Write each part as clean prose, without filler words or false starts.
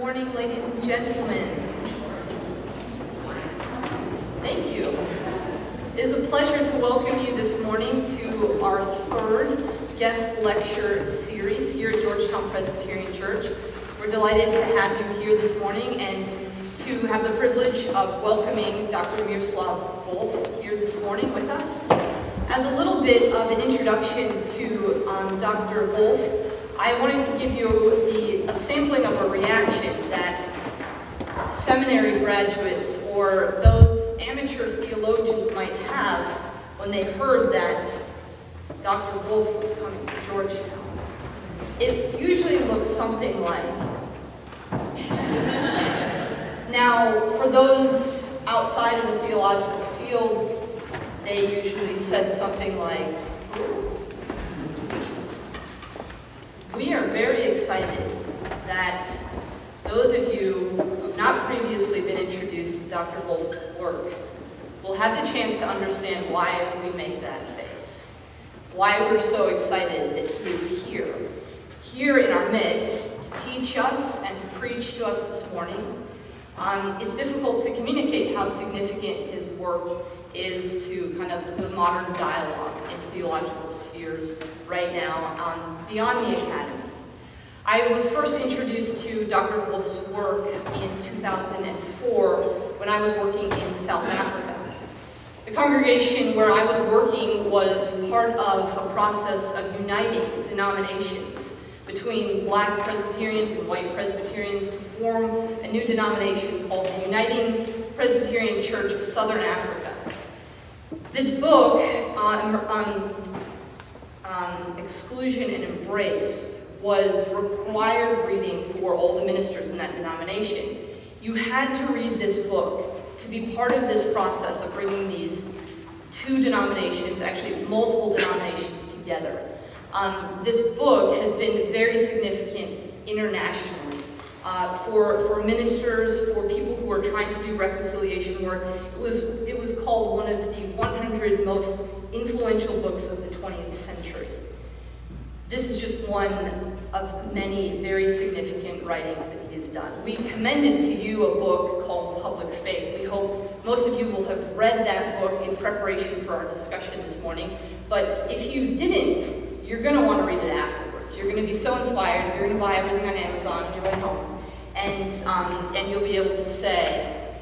morning, ladies and gentlemen. Thank you. It is a pleasure to welcome you this morning to our third guest lecture series here at Georgetown Presbyterian Church. We're delighted to have you here this morning and to have the privilege of welcoming Dr. Miroslav Volf here this morning with us. As a little bit of an introduction to Dr. Volf, I wanted to give you a sampling of a reaction that seminary graduates or those amateur theologians might have when they heard that Dr. Volf was coming to Georgetown. It usually looks something like. Now, for those outside of the theological field, they usually said something like, we are very excited that those of you who have not previously been introduced to Dr. Volf's work will have the chance to understand why we make that face, why we're so excited that he is here in our midst to teach us and to preach to us this morning. It's difficult to communicate how significant his work is to kind of the modern dialogue in theological spheres right now beyond the academy. I was first introduced to Dr. Volf's work in 2004 when I was working in South Africa. The congregation where I was working was part of a process of uniting denominations between black Presbyterians and white Presbyterians to form a new denomination called the Uniting Presbyterian Church of Southern Africa. The book on exclusion and embrace was required reading for all the ministers in that denomination. You had to read this book to be part of this process of bringing these two denominations, actually multiple denominations, together. This book has been very significant internationally for ministers, for people who are trying to do reconciliation work. It was called one of the 100 most influential books of the 20th century. This is just one of many very significant writings that he has done. We commended to you a book called Public Faith. We hope most of you will have read that book in preparation for our discussion this morning. But if you didn't, you're going to want to read it afterwards. You're going to be so inspired. You're going to buy everything on Amazon on your way home. And you'll be able to say,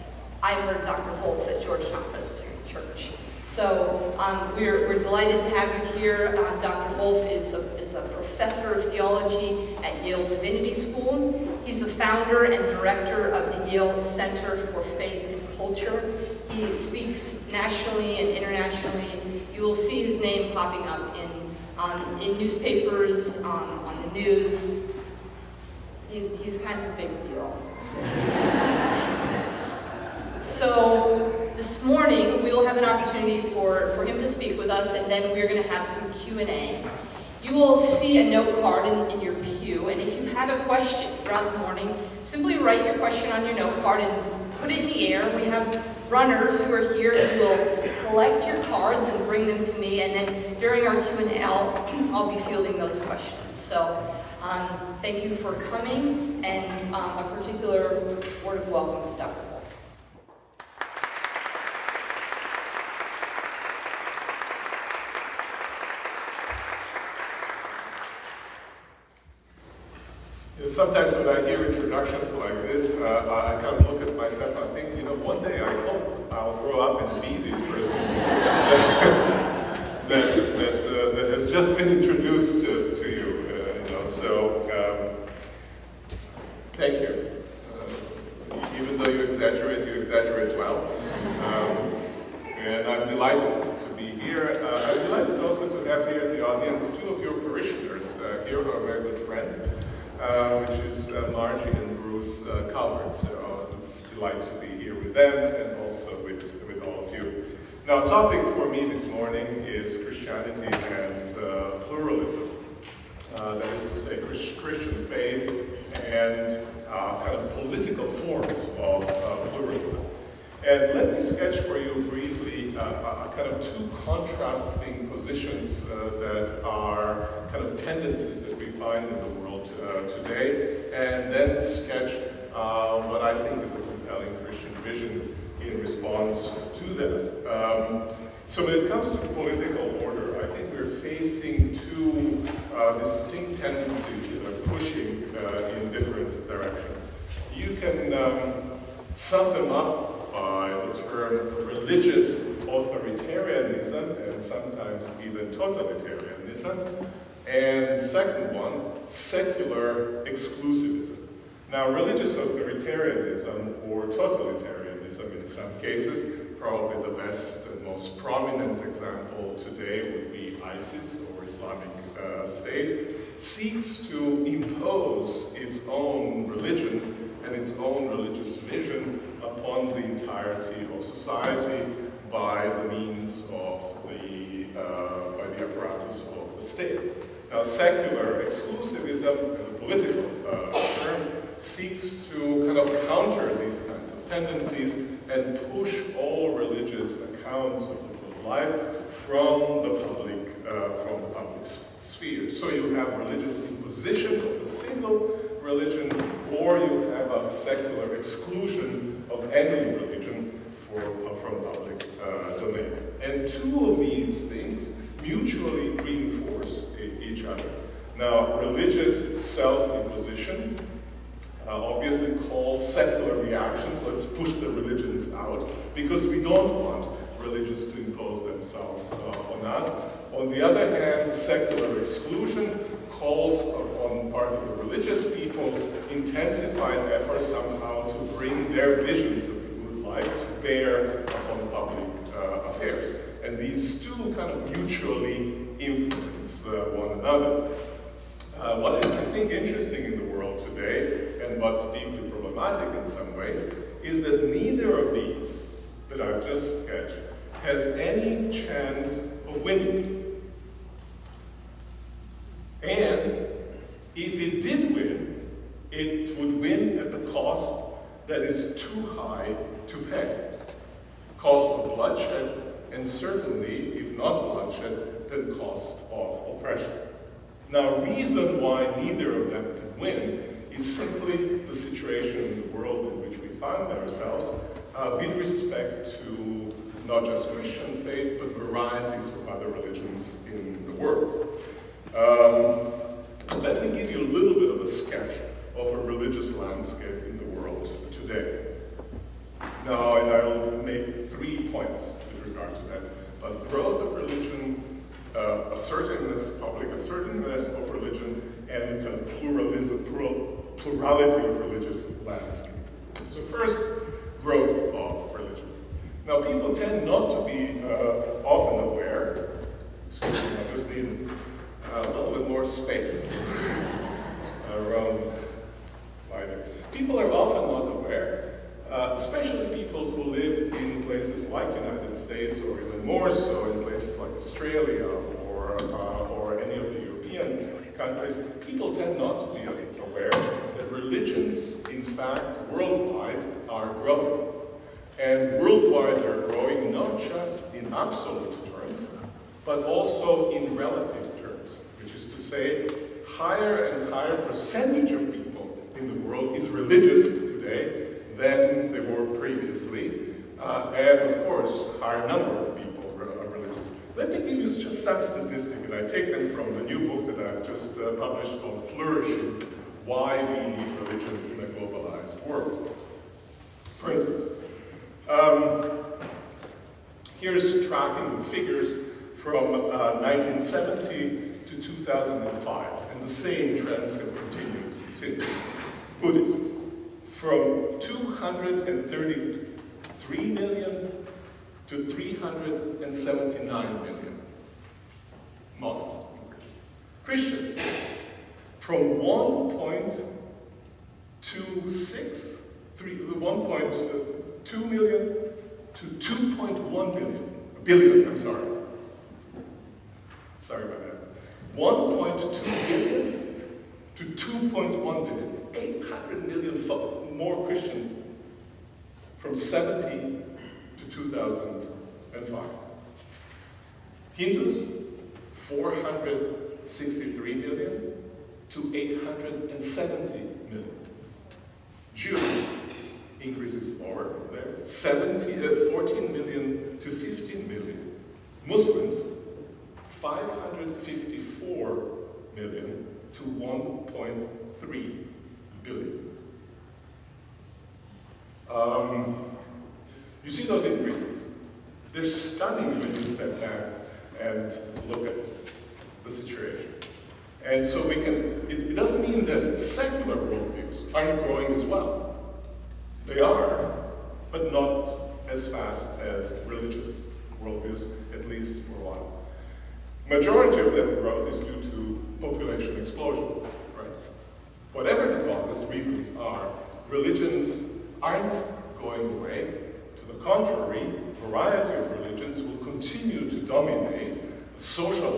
I heard Dr. Volf at Georgetown Presbyterian Church. So we're delighted to have you here. Dr. Volf is a professor of theology at Yale Divinity School. He's the founder and director of the Yale Center for Faith and Culture. He speaks nationally and internationally. You will see his name popping up in newspapers, on the news. He's kind of a big deal. So this morning, we will have an opportunity for him to speak with us, and then we're going to have some Q&A. You will see a note card in your pew, and if you have a question throughout the morning, simply write your question on your note card and put it in the air. We have runners who are here who will collect your cards and bring them to me, and then during our Q&A, I'll be fielding those questions. So thank you for coming, and a particular word of welcome to Dr. Volf. Sometimes when I hear introductions like this, I kind of look at myself and think, one day I hope I'll grow up and be this person that has just been introduced to you. So thank you. Even though you exaggerate well. And I'm delighted to be here. I'm delighted also to have here in the audience two of your parishioners here who are very good friends. Which is Margie and Bruce Calvert. So it's a delight to be here with them and also with all of you. Now, topic for me this morning is Christianity and pluralism. That is to say, Christian faith and kind of political forms of pluralism. And let me sketch for you briefly kind of two contrasting positions that are kind of tendencies that we find in the world today, and then sketch I think is a compelling Christian vision in response to that. So when it comes to political order, I think we're facing two distinct tendencies that are pushing in different directions. You can sum them up by the term religious authoritarianism and sometimes even totalitarianism. And second one, secular exclusivism. Now, religious authoritarianism or totalitarianism in some cases, probably the best and most prominent example today would be ISIS or Islamic State, seeks to impose its own religion and its own religious vision upon the entirety of society by the means of by the apparatus of the state. Now, secular exclusivism, as a political term, seeks to kind of counter these kinds of tendencies and push all religious accounts of the life from the public sphere. So you have religious imposition of a single religion, or you have a secular exclusion of any religion from public domain. And two of these things mutually reinforce each other. Now, religious self-imposition obviously calls secular reactions. Let's push the religions out, because we don't want religions to impose themselves on us. On the other hand, secular exclusion calls upon part of the religious people intensified efforts somehow to bring their visions of the good life to bear upon public affairs. And these two kind of mutually influence one another. What is, I think, interesting in the world today, and what's deeply problematic in some ways, is that neither of these that I've just sketched has any chance of winning. And if it did win, it would win at the cost that is too high to pay. Cost of bloodshed, and certainly, if not bloodshed, then cost of oppression. Now, reason why neither of them can win is simply the situation in the world in which we find ourselves with respect to not just Christian faith, but varieties of other religions in the world. Let me give you a little bit of a sketch of a religious landscape in the world today. Now, and I'll make 3 points with regard to that. Growth of religion, assertiveness, public assertiveness of religion, and kind of plurality of religious landscape. So first, growth of religion. Now, people tend not to be often aware, excuse me, I just need a little bit more space around lighter. People are often not aware, especially people who live in places like United States, or even more so in places like Australia or any of the European countries. People tend not to be aware that religions, in fact, worldwide are growing. And worldwide they're growing not just in absolute terms, but also in relative terms, which is to say, higher and higher percentage of people in the world is religious today than they were previously, and of course, higher number of people are religious. Let me give you just some statistics, and I take them from the new book that I've just published called Flourishing: Why We Need Religion in a Globalized World. For instance, here's tracking figures from 1970 to 2005, and the same trends have continued since. Buddhists, from 233 million to 379 million monks. Christians, from 1.2 million to 2.1 billion, I'm sorry. Sorry about that. 1.2 billion to 2.1 billion. 800 million more Christians from 70 to 2005. Hindus, 463 million to 870 million. Jews, increases lower there, 14 million to 15 million. Muslims, 554 million to 1.3 billion. You see those increases. They're stunning when you step back and look at the situation. And so it doesn't mean that secular worldviews aren't growing as well. They are, but not as fast as religious worldviews, at least for a while. Majority of that growth is due to population explosion, right? Whatever the causes, reasons are, religions aren't going away. To the contrary, a variety of religions will continue to dominate the social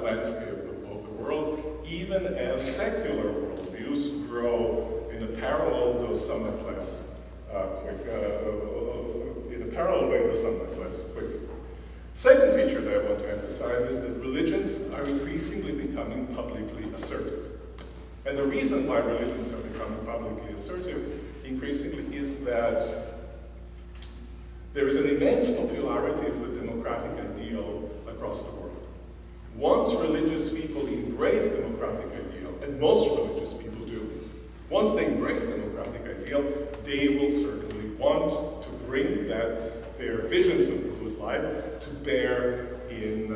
landscape of the world, even as secular worldviews grow in a parallel, though somewhat less in a parallel way, though somewhat less quickly. Second feature that I want to emphasize is that religions are increasingly becoming publicly assertive. And the reason why religions are becoming publicly assertive increasingly is that there is an immense popularity of the democratic ideal across the world. Once religious people embrace democratic ideal, and most religious people do, once they embrace democratic ideal, they will certainly want to bring their visions of the good life to bear in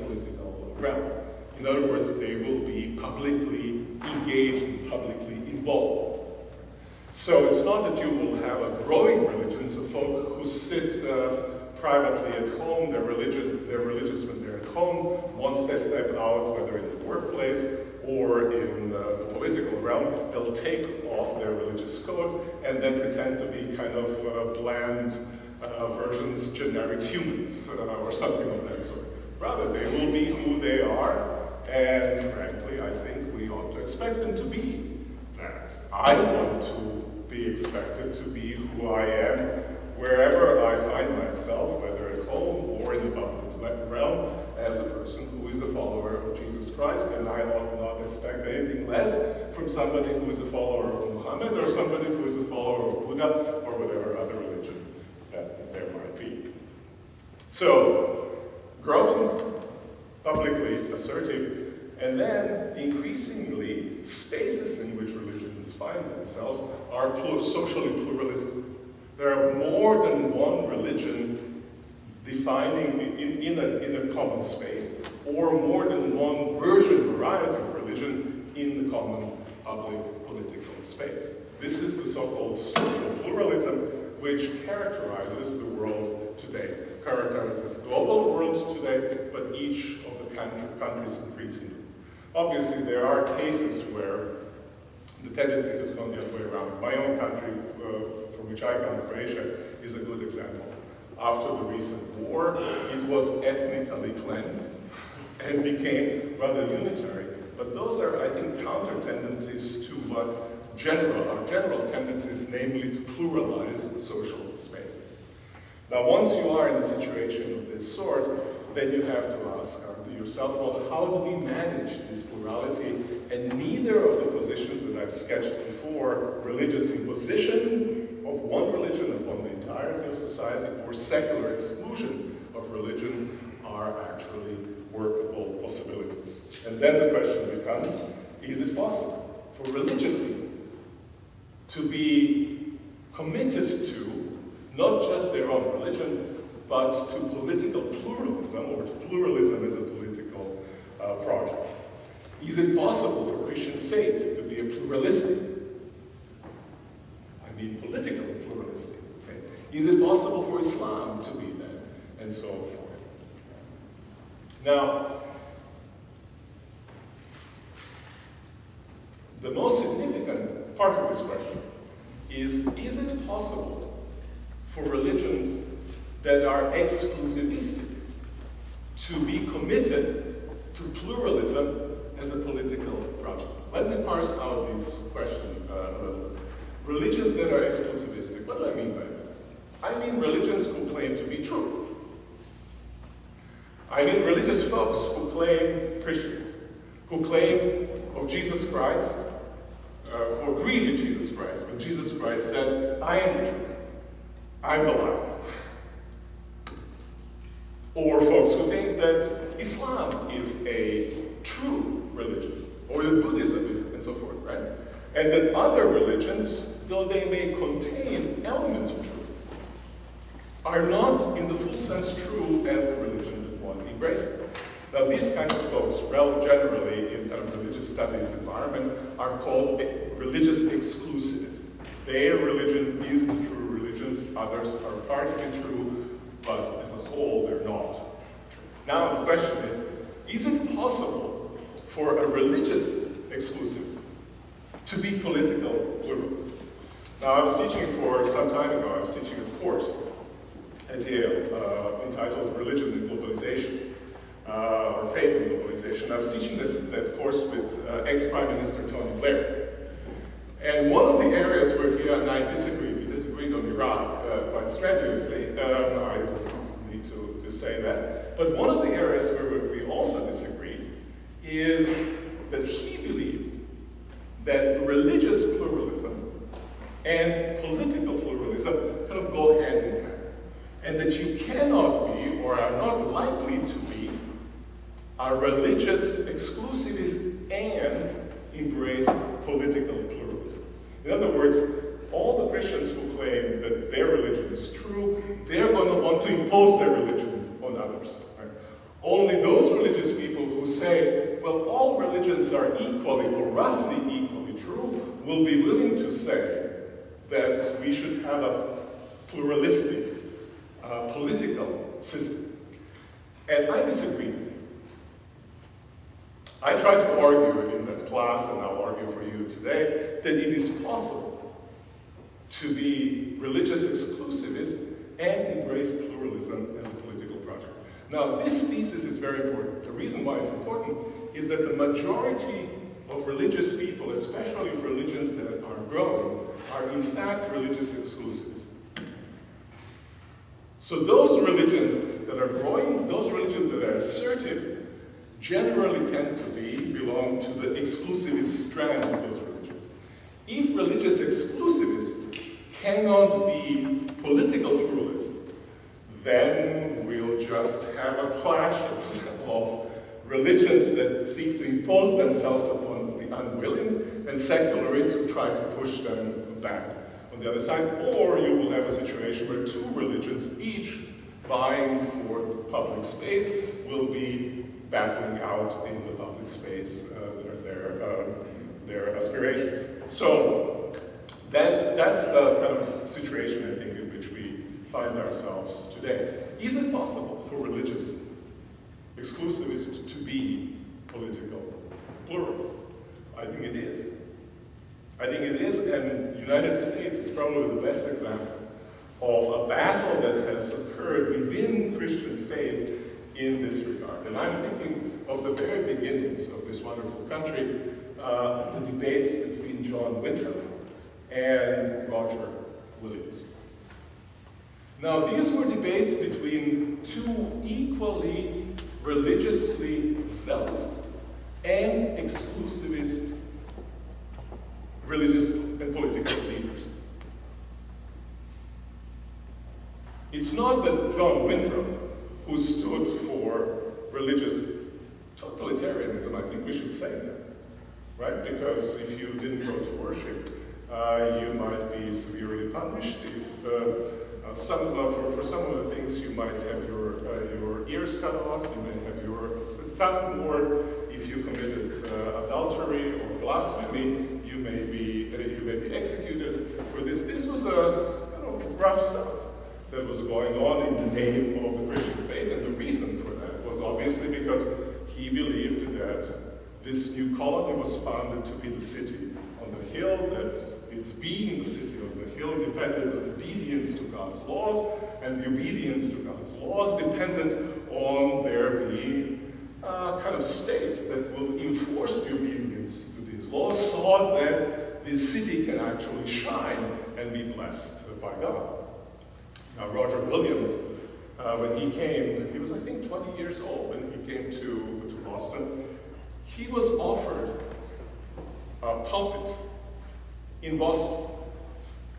political realm. In other words, they will be publicly engaged and publicly involved. So it's not that you will have a growing religion, so folk who sit privately at home, they're religious when they're at home. Once they step out, whether in the workplace or in the political realm, they'll take off their religious coat and then pretend to be kind of bland versions, generic humans, or something of that sort. Rather, they will be who they are, and frankly, I think we ought to expect them to be that. I want to be expected to be who I am wherever I find myself, whether at home or in the public realm, as a person who is a follower of Jesus Christ, and I ought not expect anything less from somebody who is a follower of Muhammad or somebody who is a follower of Buddha or whatever other religion that there might be. So, growing publicly assertive, and then increasingly spaces in which religions find themselves are socially pluralistic. There are more than one religion defining in a common space, or more than one variety of religion in the common public political space. This is the so-called social pluralism which characterizes the world today, characterizes the global world today, but each of the countries increasingly. Obviously, there are cases where the tendency has gone the other way around. My own country, from which I come, Croatia, is a good example. After the recent war, it was ethnically cleansed and became rather unitary. But those are, I think, counter tendencies to what our general tendencies, namely to pluralize social space. Now, once you are in a situation of this sort, then you have to ask yourself, well, how do we manage this plurality? And neither of the positions that I've sketched before, religious imposition of one religion upon the entirety of society, or secular exclusion of religion, are actually workable possibilities. And then the question becomes, is it possible for religious people to be committed to not just their own religion, but to political pluralism, or to pluralism as a political project? Is it possible for Christian faith to be a pluralistic, political pluralistic faith? Is it possible for Islam to be that? And so forth. Now, the most significant part of this question is it possible for religions that are exclusivistic to be committed to pluralism as a political project? Let me parse out this question a little bit. Religions that are exclusivistic, what do I mean by that? I mean religions who claim to be true. I mean religious folks who claim, Christians, who claim of Jesus Christ who agreed with Jesus Christ when Jesus Christ said, I am the truth, I'm the light. Or folks who think that Islam is a true religion, or that Buddhism is, and so forth, right? And that other religions, though they may contain elements of truth, are not in the full sense true as the religion that one embraces. Now, these kinds of folks, generally in kind of religious studies environment, are called religious exclusivists. Their religion is the true religions, others are partly true, but as a whole, they're not true. Now, the question is it possible for a religious exclusivist to be political pluralist? Now, I was teaching for some time ago, I was teaching a course at Yale entitled Religion and Globalization. Or Faith and Globalization. I was teaching that course with ex-Prime Minister Tony Blair. And one of the areas where he and I disagreed, we disagreed on Iraq quite strenuously, I don't need to say that, but one of the areas where we also disagreed is that he believed that religious pluralism and political pluralism kind of go hand in hand, and that you cannot be, or are not likely to be, a religious exclusivist and embrace political pluralism. In other words, all the Christians who claim that their religion is true, they're going to want to impose their religion on others. Right? Only those religious people who say, well, all religions are equally or roughly equally true, will be willing to say that we should have a pluralistic political system. And I disagree. I tried to argue in that class, and I'll argue for you today, that it is possible to be religious exclusivist and embrace pluralism as a political project. Now, this thesis is very important. The reason why it's important is that the majority of religious people, especially for religions that are growing, are in fact religious exclusivists. So those religions that are growing, those religions that are assertive, generally tend to belong to the exclusivist strand of those religions. If religious exclusivists cannot be political pluralists, then we'll just have a clash of religions that seek to impose themselves upon the unwilling and secularists who try to push them back on the other side. Or you will have a situation where two religions, each vying for public space, will be battling out in the public space their aspirations. So that's the kind of situation, I think, in which we find ourselves today. Is it possible for religious exclusivists to be political pluralists? I think it is. I think it is, and the United States is probably the best example of a battle that has occurred within Christian faith in this regard. And I'm thinking of the very beginnings of this wonderful country, the debates between John Winthrop and Roger Williams. Now, these were debates between two equally religiously zealous and exclusivist religious and political leaders. It's not that John Winthrop, who stood for religious totalitarianism, I think we should say that, right? Because if you didn't go to worship, you might be severely punished. If, for some of the things, you might have your ears cut off, you may have your tongue bored. If you committed adultery or blasphemy, you may be executed for this. This was rough stuff that was going on in the name of the Christian faith, and the reason for that was obviously because he believed that this new colony was founded to be the city on the hill, that its being the city on the hill depended on obedience to God's laws, and the obedience to God's laws depended on there being a kind of state that will enforce the obedience to these laws so that this city can actually shine and be blessed by God. Now, Roger Williams, when he came, he was, I think, 20 years old when he came to Boston. He was offered a pulpit in Boston,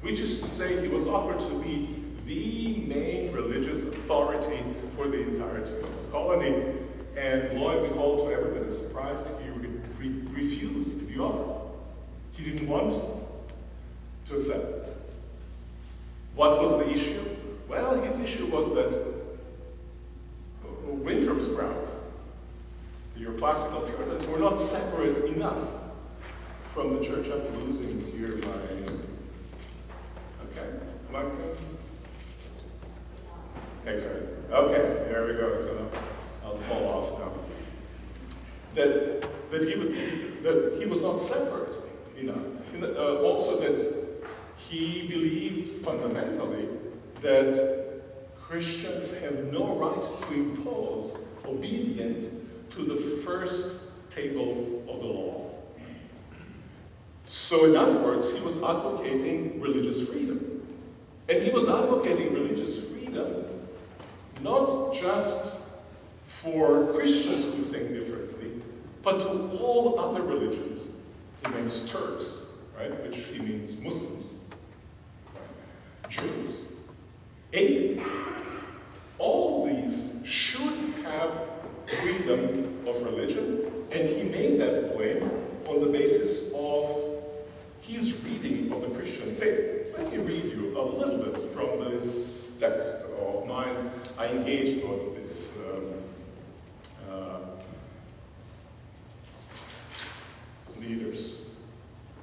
which is to say he was offered to be the main religious authority for the entirety of the colony, and lo and behold, to everybody's surprise, he refused the offer. He didn't want to accept it. What was the issue? Well, his issue was that Winthrop's crowd, your classical Puritans, were not separate enough from the church. I'm losing here Okay, there we go. So I'll fall off now. That he was not separate enough. Also that he believed fundamentally that Christians have no right to impose obedience to the first table of the law. So in other words, he was advocating religious freedom. And he was advocating religious freedom not just for Christians who think differently, but to all other religions. He names Turks, right, which he means Muslims, right? Jews, atheists. All these should have freedom of religion, and he made that claim on the basis of his reading of the Christian faith. Let me read you a little bit from this text of mine. I engaged on this leaders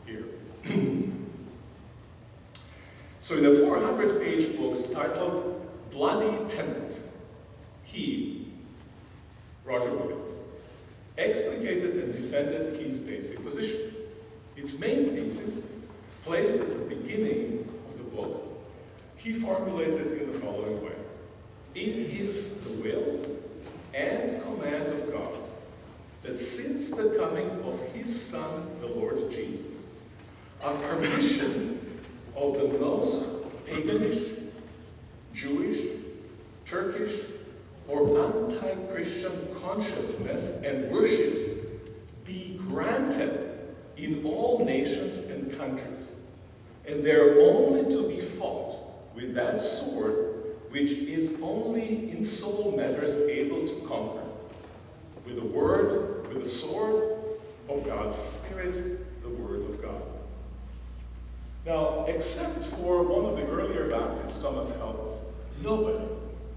here. So in a 400-page book titled Bloody Tenement, he, Roger Williams, explicated and defended his basic position. Its main thesis, placed at the beginning of the book, he formulated in the following way. It is the will and command of God that since the coming of his Son, the Lord Jesus, a permission of the most paganish, Jewish, Turkish, or anti-Christian consciousness and worships be granted in all nations and countries, and they are only to be fought with that sword which is only in soul matters able to conquer, with the word, with the sword of God's Spirit, the Word of God. Now, except for one of the earlier Baptists, Thomas Helms, nobody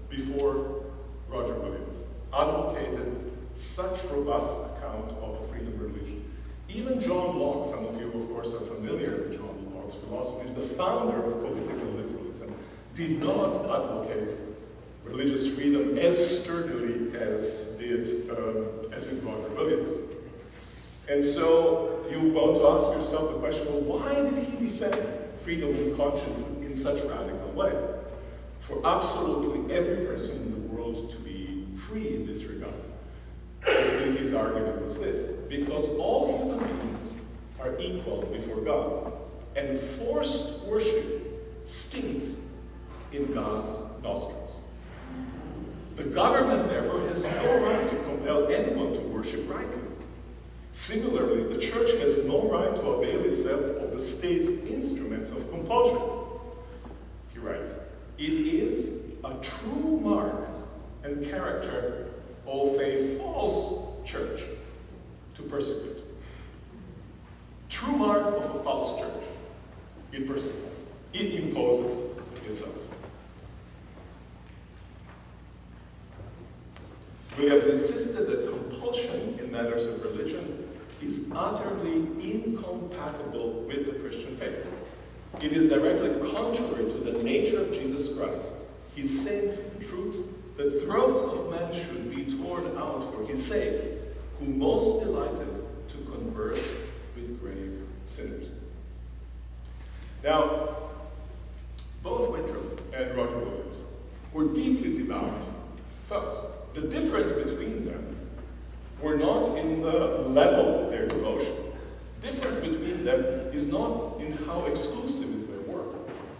before Roger Williams advocated such robust account of freedom of religion. Even John Locke, some of you, of course, are familiar with John Locke's philosophy, the founder of political liberalism, did not advocate religious freedom as sturdily as did Roger Williams. And so you want to ask yourself the question, well, why did he defend freedom of conscience in such a radical way? For absolutely every person in the world to be free in this regard. Basically, his argument was this: because all human beings are equal before God, and forced worship stinks in God's nostrils. The government, therefore, has no right to compel anyone to worship rightly. Similarly, the church has no right to avail itself of the state's instruments of compulsion. He writes, it is a true mark and character of a false church to persecute. True mark of a false church. It persecutes. It imposes itself. Williams insisted that compulsion in matters of religion is utterly incompatible with the Christian faith. It is directly contrary to the nature of Jesus Christ, his saints and truths. The throats of men should be torn out for his sake, who most delighted to converse with grave sinners. Now, both Winthrop and Roger Williams were deeply devout folks. The difference between them were not in the level of their devotion. The difference between them is not in how exclusive is their work.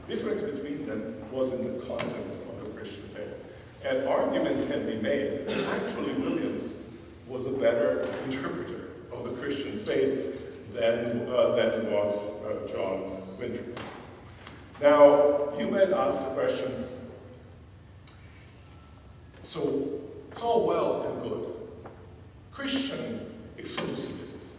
The difference between them was in the content of the Christian faith. An argument can be made that actually Williams was a better interpreter of the Christian faith than was John Winter. Now, you might ask the question, so it's all well and good. Christian exclusivists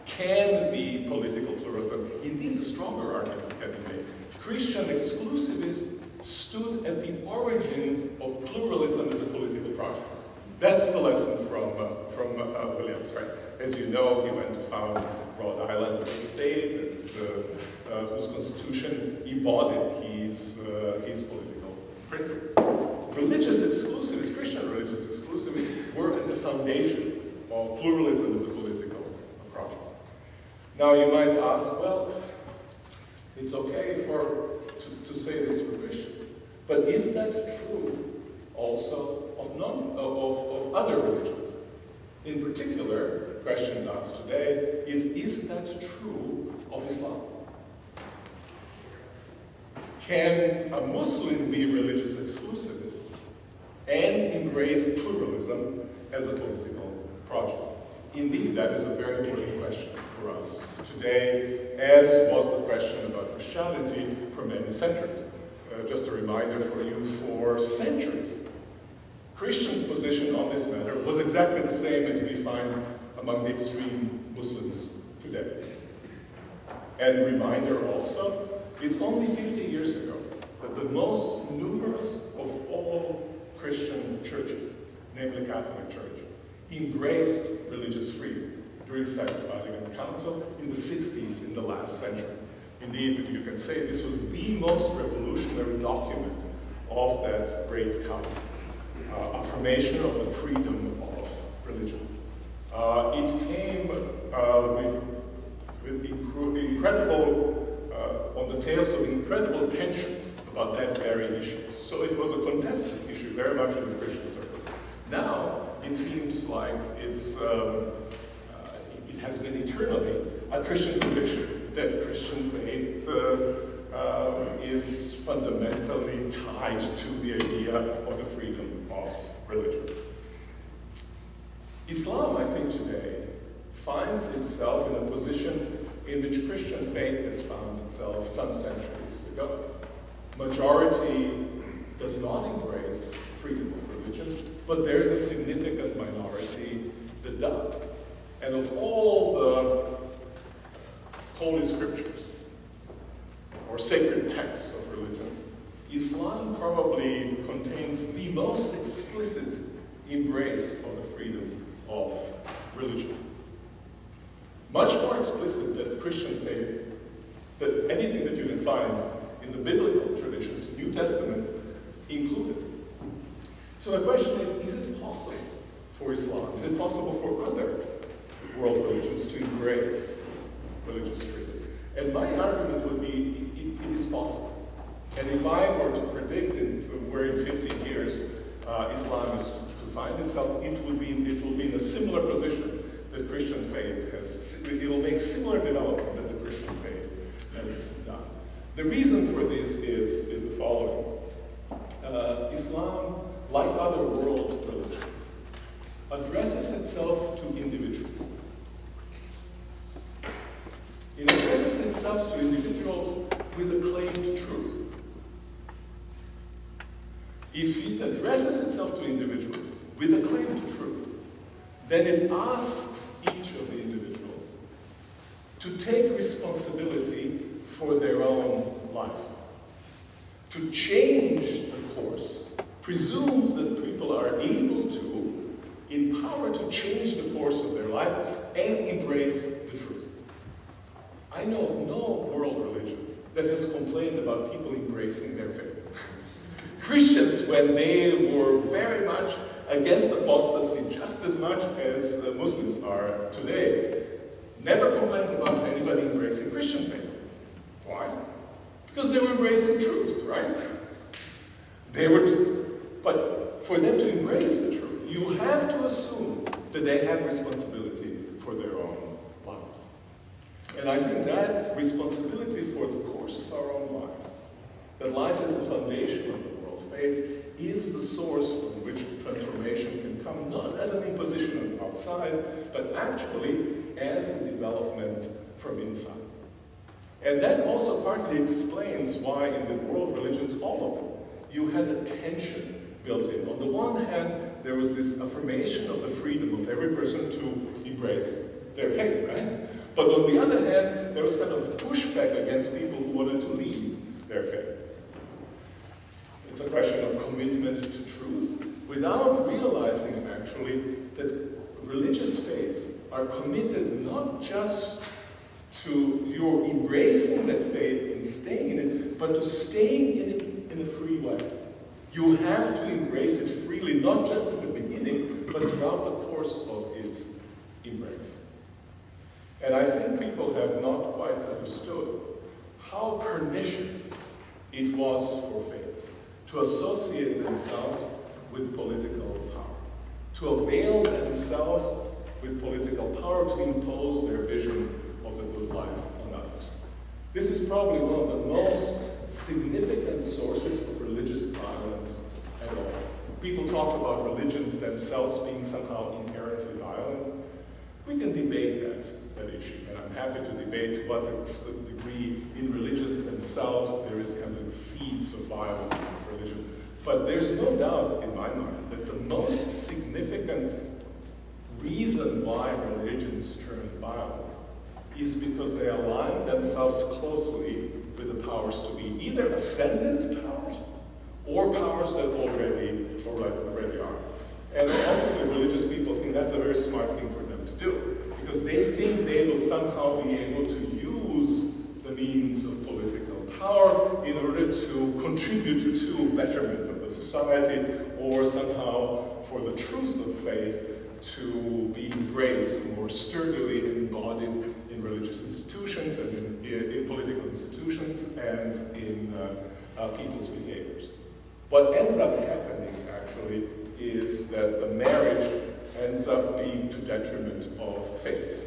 can be political pluralism. Indeed, a stronger argument can be made. Christian exclusivists stood at the origins of pluralism as a political project. That's the lesson from Williams, right? As you know, he went to found Rhode Island as a state, and whose constitution embodied his political principles. Religious exclusivists, Christian religious exclusivists, were at the foundation of pluralism as a political project. Now you might ask, well, it's okay to say this for Christians, but is that true also of other religions? In particular, the question asked today is that true of Islam? Can a Muslim be religious exclusivist and embrace pluralism as a political project? Indeed, that is a very important question for us today, as was the question about Christianity for many centuries. Just a reminder for you, for centuries, Christians' position on this matter was exactly the same as we find among the extreme Muslims today. And reminder also, it's only 50 years ago that the most numerous of all Christian churches, namely Catholic Church, embraced religious freedom during the Second Vatican Council in the 60s, in the last century. Indeed, you can say this was the most revolutionary document of that great council. Affirmation of the freedom of religion. It came with incredible, on the tails of incredible tensions about that very issue. So it was a contested issue, very much in the Christian circle. Now, it seems like it has been eternally a Christian conviction that Christian faith is fundamentally tied to the idea of the freedom of religion. Islam, I think, today finds itself in a position in which Christian faith has found itself some centuries ago. Majority does not embrace freedom of religion, but there's a significant minority that does. And of all the Holy Scriptures, or sacred texts of religions, Islam probably contains the most explicit embrace of the freedom of religion. Much more explicit than the Christian faith, than anything that you can find in the biblical traditions, New Testament included. So the question is it possible for Islam, is it possible for other world religions to embrace religious freedom? And my argument would be, it is possible. And if I were to predict where in 50 years Islam is to find itself, it will be in a similar position that Christian faith has. It will make similar development that the Christian faith has done. The reason for this is the following. Islam, like other world religions, addresses itself to individuals. It addresses itself to individuals with a claim to truth. If it addresses itself to individuals with a claim to truth, then it asks each of the individuals to take responsibility for their own life. To change the course presumes that people are able to, in power, to change the course of their life and embrace the truth. I know of no world religion that has complained about people embracing their faith. Christians, when they were very much against apostasy, just as much as Muslims are today, never complained about anybody embracing Christian faith. Why? Because they were embracing truth, right? But for them to embrace the truth, you have to assume that they have responsibility for their own lives. And I think that responsibility for the course of our own lives, that lies at the foundation of the world faith, is the source from which transformation can come, not as an imposition of outside, but actually as a development from inside. And that also partly explains why in the world religions, all of them, you had a tension built in. On the one hand, there was this affirmation of the freedom of every person to embrace their faith, right? But on the other hand, there was kind of pushback against people who wanted to leave their faith. It's a question of commitment to truth, without realizing actually that religious faiths are committed not just to your embracing that faith and staying in it, but to staying in it in a free way. You have to embrace it freely, not just at the beginning, but throughout the course of its embrace. And I think people have not quite understood how pernicious it was for faiths to associate themselves with political power, to avail themselves with political power to impose their vision of the good life on others. This is probably one of the most significant sources of religious violence at all. People talk about religions themselves being somehow inherently violent. We can debate that issue, and I'm happy to debate to what degree in religions themselves there is kind of seeds of violence in religion. But there's no doubt in my mind that the most significant reason why religions turn violent is because they align themselves closely with the powers to be, either ascendant powers or powers that already are. And obviously religious people think that's a very smart thing for them to do, because they think they will somehow be able to use the means of political power in order to contribute to betterment of the society, or somehow for the truth of faith to be embraced more sturdily and embodied in religious institutions and in political institutions and in people's behaviors. What ends up happening, actually, is that the marriage ends up being to detriment of faiths.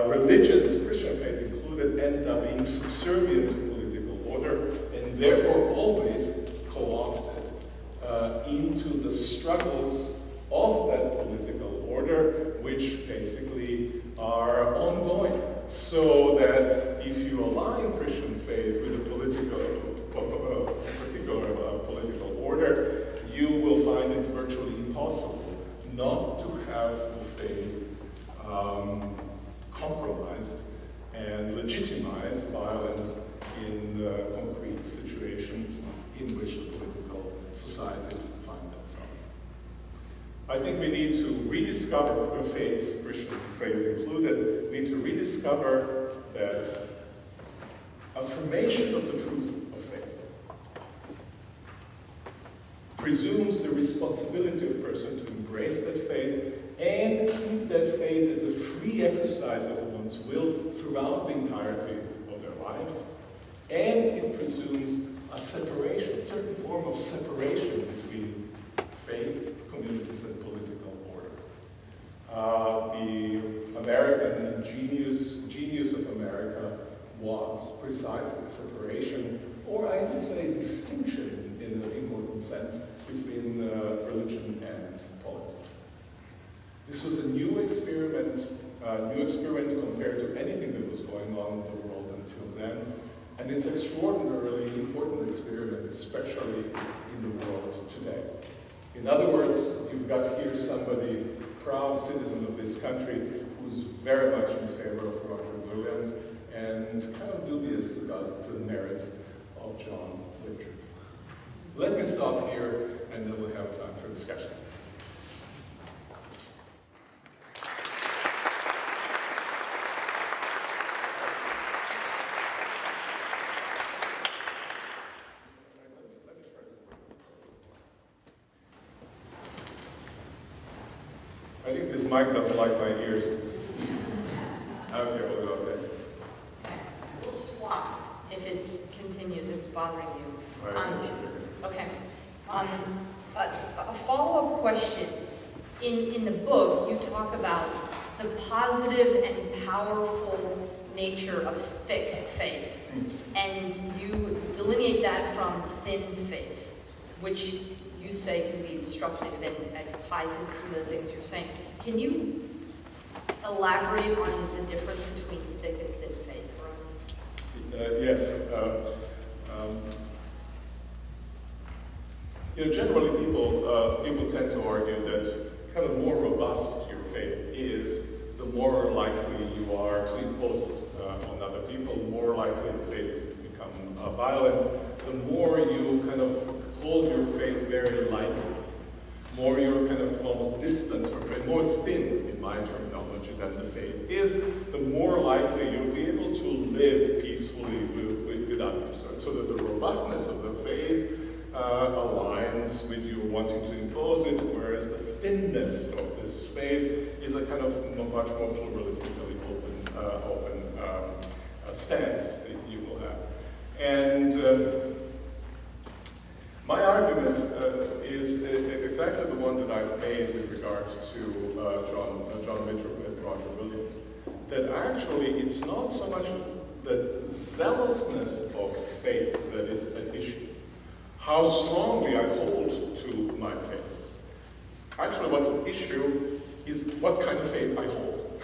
Religions, Christian faith included, end up being subservient to political order and therefore always co-opted into the struggles of that political order, which basically are ongoing. So that if you align Christian faith with a particular political order, you will find it virtually impossible not to have the faith compromised and legitimize violence in concrete situations in which the political societies find themselves. I think we need to rediscover faiths, Christian faith included, need to rediscover that affirmation of the truth of faith presumes the responsibility of a person to embrace that faith and keep that faith as a free exercise of one's will throughout the entirety of their lives. And it presumes a separation, a certain form of separation between faith, communities, and political order. The American genius of America was precisely separation, or I would say distinction in an important sense, between religion and politics. This was a new experiment compared to anything that was going on in the world until then. And it's an extraordinarily important experiment, especially in the world today. In other words, you've got here somebody, proud citizen of this country, who's very much in favor of Roger Williams and kind of dubious about the merits of John Lecture. Let me stop here, and then we'll have time for discussion. I think this mic doesn't like my ears. Okay, we'll go there. We'll swap if it continues, if it's bothering you. Okay. A follow-up question. In the book, you talk about the positive and powerful nature of thick faith. And you delineate that from thin faith, which you say can be destructive and ties into the things you're saying. Can you elaborate on the difference between thick and thin faith for us? Yes. Generally people tend to argue that kind of more robust your faith is, the more likely you are to impose it on other people, the more likely the faith is to become violent, the more you kind of hold your faith very lightly, more you're kind of almost distant from faith, more thin in my terminology than the faith is, the more likely you'll be able to live peacefully with others. So that the robustness of the faith aligns with you wanting to impose it, whereas the thinness of this faith is a kind of much more pluralistically open stance that you will have. And my argument is exactly the one that I've made with regards to John Mitchell and Roger Williams, that actually it's not so much the zealousness of faith that is at issue, how strongly I hold to my faith. Actually, what's at issue is what kind of faith I hold.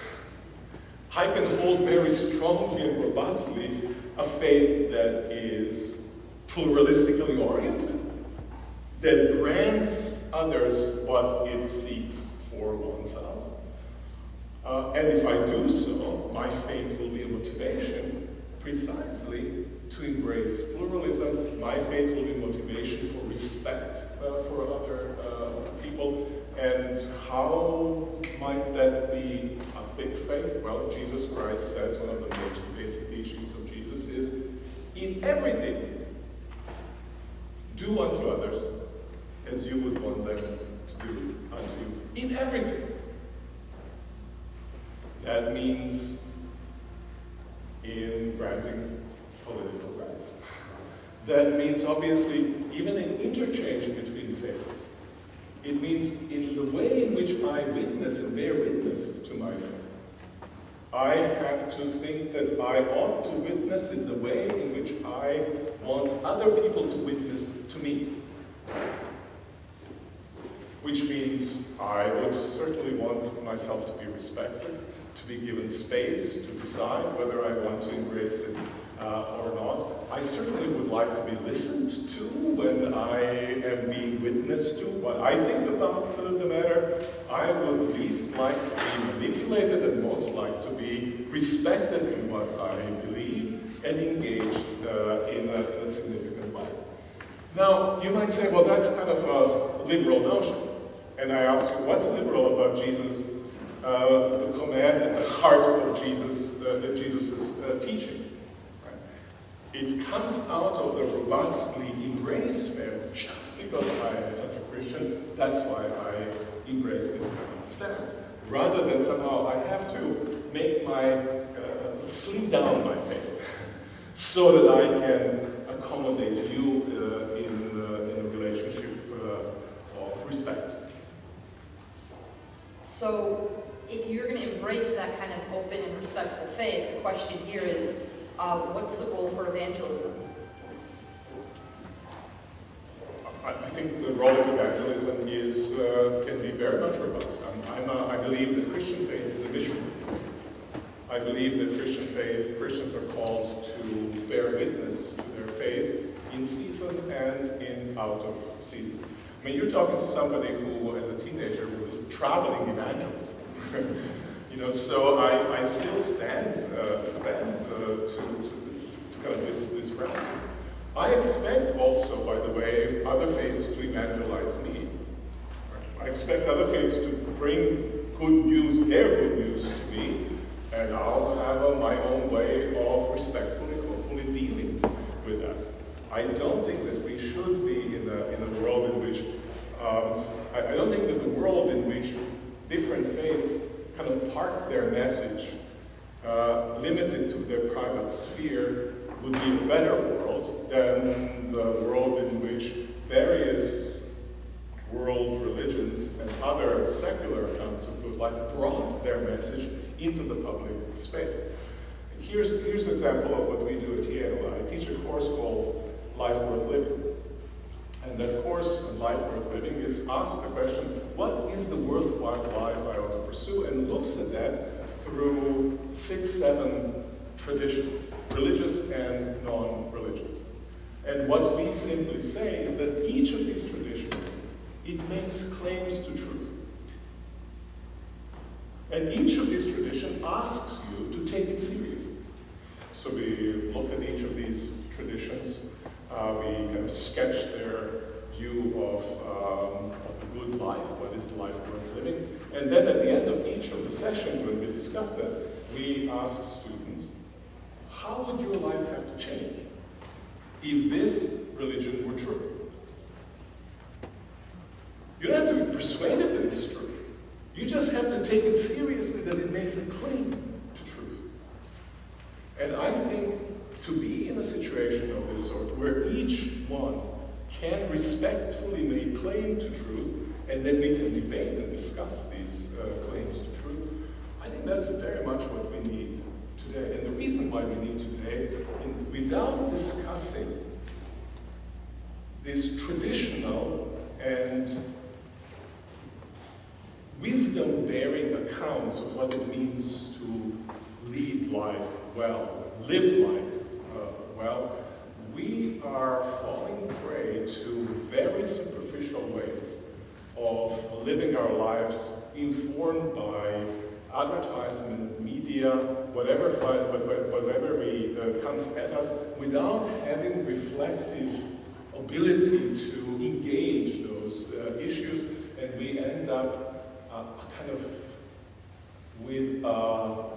I can hold very strongly and robustly a faith that is pluralistically oriented, that grants others what it seeks for oneself. And if I do so, my faith will be a motivation precisely to embrace pluralism. My faith will be motivation for respect for other people. And how might that be a thick faith? Well, Jesus Christ says one of the most basic teachings of Jesus is, in everything, do unto others as you would want them to do unto you. In everything. That means in granting political rights. That means, obviously, even an interchange between faiths. It means in the way in which I witness and bear witness to my faith. I have to think that I ought to witness in the way in which I want other people to witness to me. Which means I would certainly want myself to be respected, to be given space to decide whether I want to embrace it or not. I certainly would like to be listened to when I am being witnessed to, what I think about the matter. I would least like to be manipulated and most like to be respected in what I believe and engaged in a significant way. Now, you might say, well, that's kind of a liberal notion. And I ask you, what's liberal about Jesus, the command at the heart of Jesus' teaching? Right? It comes out of the robustly embraced faith. Just because I am such a Christian, that's why I embrace this kind of stance. Rather than somehow I have to make slim down my faith so that I can accommodate you in a relationship of respect. So if you're going to embrace that kind of open and respectful faith, the question here is, what's the role for evangelism? I think the role of evangelism can be very much robust. I believe that Christian faith is a mission. I believe that Christians are called to bear witness to their faith in season and in out of season. I mean, you're talking to somebody who, as a teenager, was a traveling evangelist. So I still stand to kind of this practice. I expect also, by the way, other faiths to evangelize me. I expect other faiths to bring good news, their good news to me, and I'll have my own way of respectfully, hopefully dealing with that. I don't think that we should be in a world in which, I don't think that the world in which different faiths kind of park their message limited to their private sphere would be a better world than the world in which various world religions and other secular accounts of good life brought their message into the public space. Here's an example of what we do at Yale. I teach a course called Life Worth Living. And that course on Life Worth Living is asked the question, what is the worthwhile life I ought to pursue? And looks at that through 6, 7 traditions, religious and non-religious. And what we simply say is that each of these traditions, it makes claims to truth. And each of these traditions asks you to take it seriously. So we look at each of these traditions, we kind of sketch their view of the good life, what is the life worth living. And then at the end of each of the sessions when we discuss that, we ask students, how would your life have to change if this religion were true? You don't have to be persuaded that it's true. You just have to take it seriously that it makes a claim to truth. And I think to be in a situation of this sort, where each one can respectfully make claim to truth, and then we can debate and discuss these claims to truth, I think that's very much what we need today. And the reason why we need today, without discussing these traditional and wisdom-bearing accounts of what it means to lead life well, live life well, we are falling prey to very superficial ways of living our lives informed by advertisement, media, whatever comes at us, without having reflective ability to engage those issues, and we end up kind of with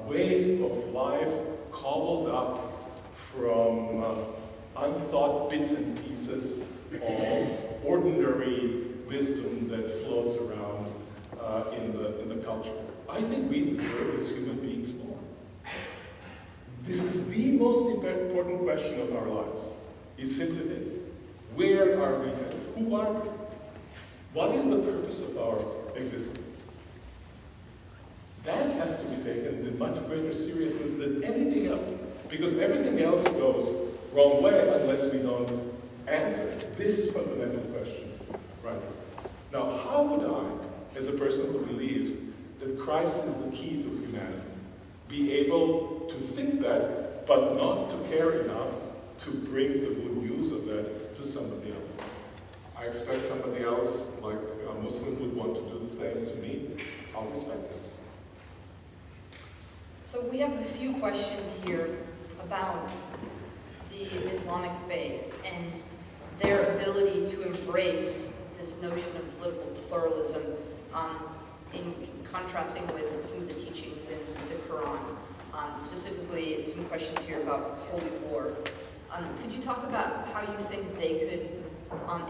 ways of life cobbled up from unthought bits and pieces of ordinary wisdom that floats around in the culture. I think we deserve as human beings more. This is the most important question of our lives. It's simply this: where are we headed? Who are we? What is the purpose of our existence? That has to be taken with much greater seriousness than anything else, because everything else goes wrong way unless we don't answer this fundamental question right. Now, how would I, as a person who believes that Christ is the key to humanity, be able to think that, but not to care enough to bring the good news of that to somebody else? I expect somebody else, like a Muslim, would want to do the same to me. I'll respect them. So we have a few questions here about the Islamic faith and their ability to embrace this notion of political pluralism in contrasting with some of the teachings in the Quran. Specifically, some questions here about holy war. Could you talk about how you think they could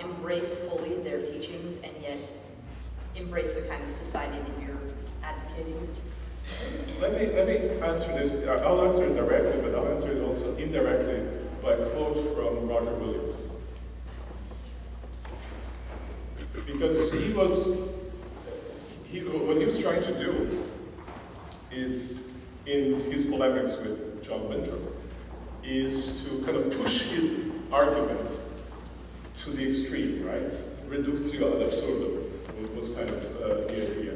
embrace fully their teachings and yet embrace the kind of society that you're advocating? Let me answer this. I'll answer it directly, but I'll answer it also indirectly by a quote from Roger Williams. Because what he was trying to do is, in his polemics with John Winthrop, is to kind of push his argument to the extreme, right? Reductio ad absurdum was kind of the idea.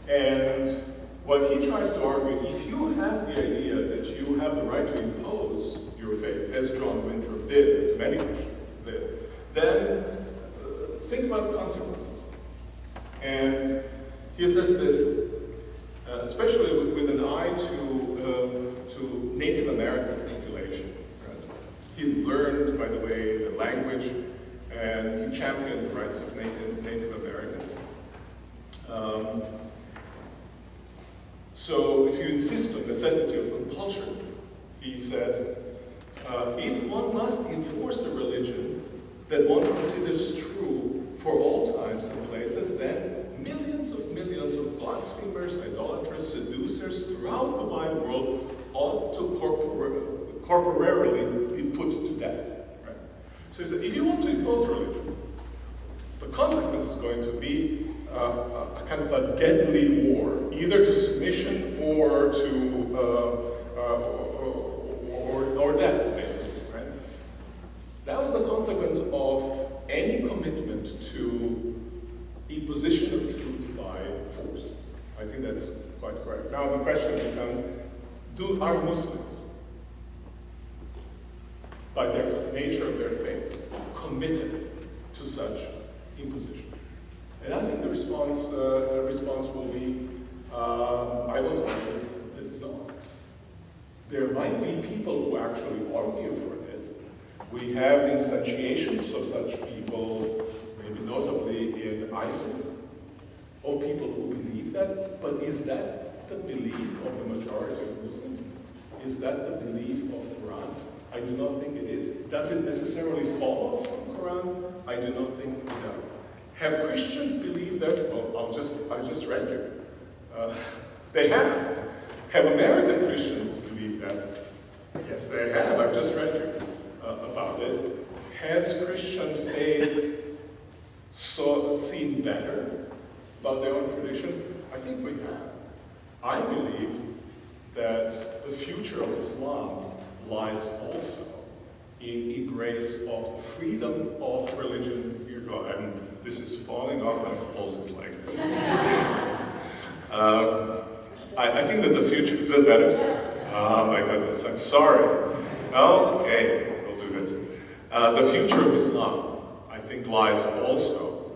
And what he tries to argue, if you have the idea that you have the right to impose your faith, as John Winthrop did, as many Christians did, then think about the consequences. And he says this, especially with an eye to Native American population. Right? He learned, by the way, the language, and he championed the rights of Native Americans. So if you insist on the necessity of compulsion, he said, if one must enforce a religion that one considers true for all times and places, then millions of blasphemers, idolaters, seducers throughout the wide world ought to corporally be put to death. Right? So he said, if you want to impose religion, the consequence is going to be a kind of a deadly war, either to submission or to or death, basically. Right? That was the consequence of any commitment to imposition of truth by force. I think that's quite correct. Now the question becomes, are Muslims, by their nature of their faith, committed to such imposition? And I think the response will be, I will tell you that it's not. There might be people who actually argue for this. We have instantiations of such people, maybe notably in ISIS, of people who believe that, but is that the belief of the majority of Muslims? Is that the belief of the Quran? I do not think it is. Does it necessarily follow from the Quran? I do not think it does. Have Christians believed that? Well, I just read you. They have. Have American Christians believed that? Yes, they have. I've just read you about this. Has Christian faith seen better about their own tradition? I think we have. I believe that the future of Islam lies also in embrace of the freedom of religion. Here you go, and this is falling off, I'm holding it like this. I think that the future, is that better? Oh my goodness, I'm sorry. Okay, we'll do this. The future of Islam, I think, lies also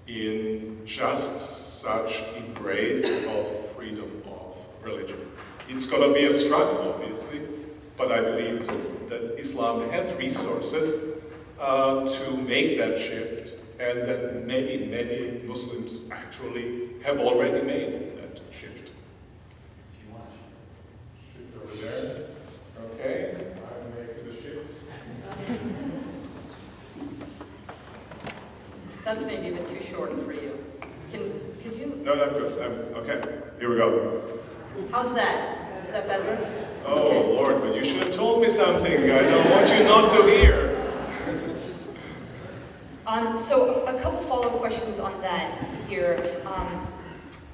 in just such embrace of freedom of religion. It's going to be a struggle, obviously, but I believe that Islam has resources to make that shift, and that many, many Muslims actually have already made that shift. If you want. Shift over there. Okay, I'm making the shift. That's maybe a bit too short for you. Could you? No, that's good. Okay, here we go. How's that? Is that better? Oh, okay. Lord, but you should have told me something. I don't want you not to hear. So a couple follow-up questions on that here.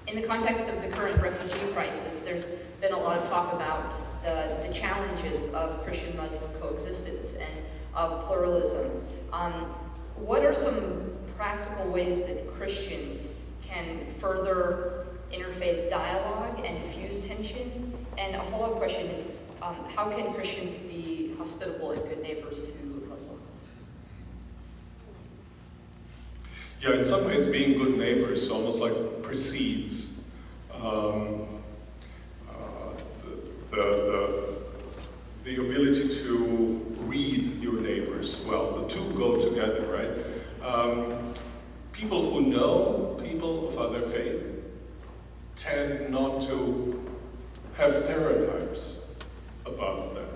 In the context of the current refugee crisis, there's been a lot of talk about the challenges of Christian-Muslim coexistence and of pluralism. What are some practical ways that Christians can further interfaith dialogue and diffuse tension? And a follow-up question is, how can Christians be hospitable and good neighbors to Muslims? Yeah, in some ways, being good neighbors almost like precedes the ability to read your neighbors well. The two go together, right? People who know people of other faith tend not to have stereotypes about them.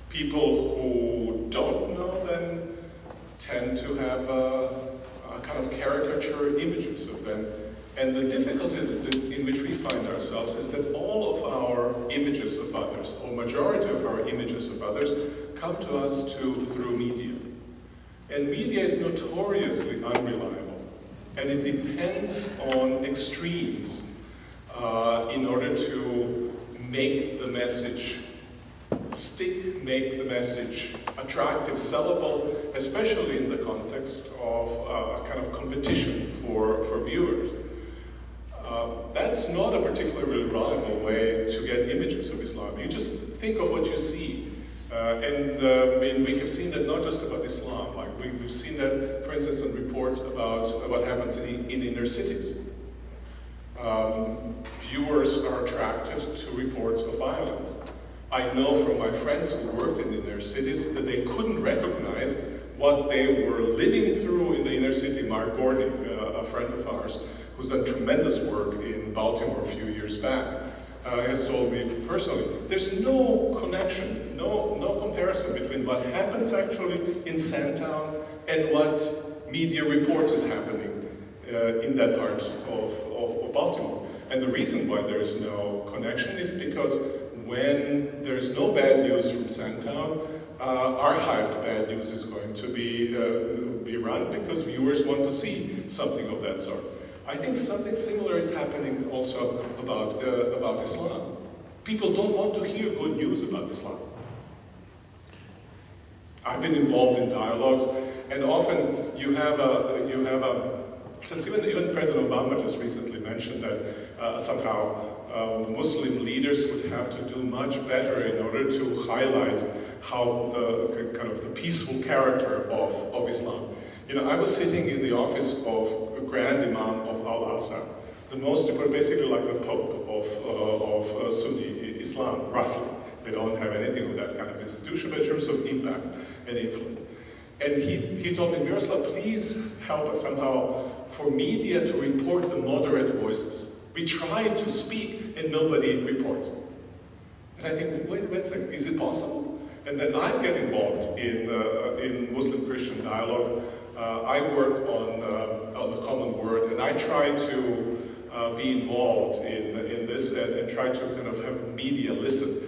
People who don't know them tend to have a kind of caricature images of them. And the difficulty in which we find ourselves is that all of our images of others, or majority of our images of others, come to us through media. And media is notoriously unreliable. And it depends on extremes in order to make the message stick, make the message attractive, sellable, especially in the context of a kind of competition for viewers. That's not a particularly reliable way to get images of Islam. You just think of what you see. We have seen that not just about Islam. Like we've seen that, for instance, in reports about what happens in inner cities. Viewers are attracted to reports of violence. I know from my friends who worked in inner cities that they couldn't recognize what they were living through in the inner city. Mark Gordy, a friend of ours, who's done tremendous work in Baltimore a few years back, has told me personally, there's no connection, no comparison between what happens actually in Sandtown and what media reports is happening in that part of Baltimore. And the reason why there is no connection is because when there's no bad news from Sandtown, archived bad news is going to be run because viewers want to see something of that sort. I think something similar is happening also about Islam. People don't want to hear good news about Islam. I've been involved in dialogues, and often you have a since even President Obama just recently mentioned that somehow Muslim leaders would have to do much better in order to highlight how the peaceful character of Islam. I was sitting in the office of Grand Imam of Al-Azhar, the most important, basically like the Pope of Sunni Islam, roughly. They don't have anything of that kind of institution, but in terms of impact and influence. And he told me, Miroslav, please help us somehow for media to report the moderate voices. We try to speak and nobody reports. And I think, wait a second, is it possible? And then I get involved in Muslim-Christian dialogue. I work on the common word, and I try to be involved in this and try to kind of have media listen.